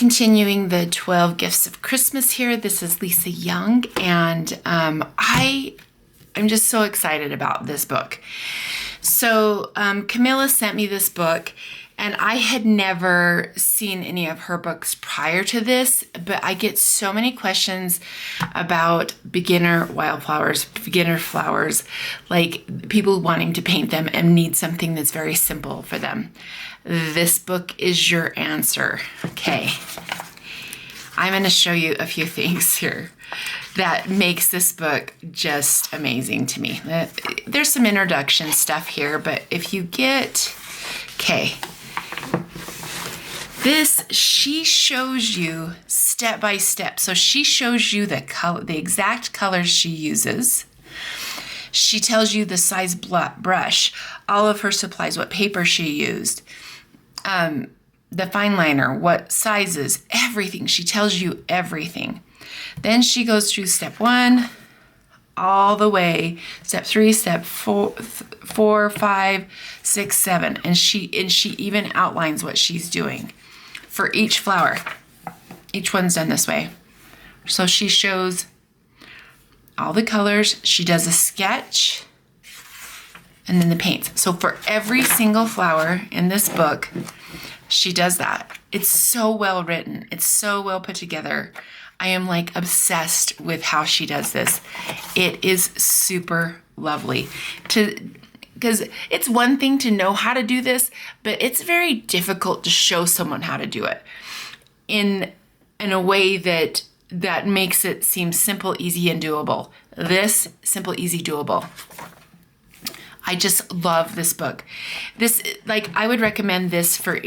continuing the 12 Gifts of Christmas here. This is Lisa Young, and I'm just so excited about this book. So Camilla sent me this book, and I had never seen any of her books prior to this, but I get so many questions about beginner wildflowers, beginner flowers, like people wanting to paint them and need something that's very simple for them. This book is your answer. Okay, I'm going to show you a few things here that makes this book just amazing to me. There's some introduction stuff here, but if you get, okay, this, she shows you step by step. So she shows you the color, the exact colors she uses. She tells you the size brush, all of her supplies, what paper she used, the fine liner, what sizes, everything. She tells you everything. Then she goes through step 1 all the way, step 3, step 4, 5, 6, 7, and she even outlines what she's doing for each flower. Each one's done this way. So she shows all the colors. She does a sketch and then the paints. So for every single flower in this book, she does that. It's so well written. It's so well put together. I am like obsessed with how she does this. It is super lovely because it's one thing to know how to do this, but it's very difficult to show someone how to do it in a way that makes it seem simple, easy, and doable. This, simple, easy, doable. I just love this book. This, like, I would recommend this for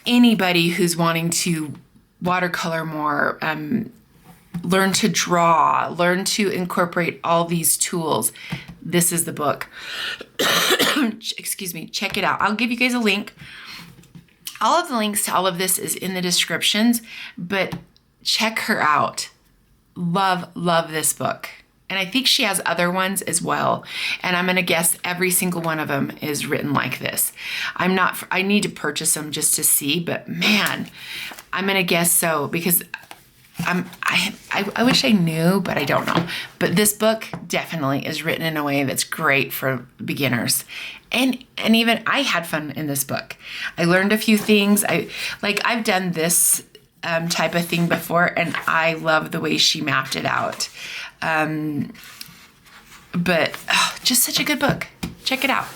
anybody who's wanting to watercolor more, learn to draw, learn to incorporate all these tools. This is the book. Excuse me, check it out. I'll give you guys a link. All of the links to all of this is in the descriptions, but check her out. Love, love this book. And I think she has other ones as well. And I'm going to guess every single one of them is written like this. I need to purchase them just to see, but man, I'm going to guess so because I wish I knew, but I don't know. But this book definitely is written in a way that's great for beginners. And even I had fun in this book. I learned a few things. I've done this type of thing before, and I love the way she mapped it out. Just such a good book. Check it out.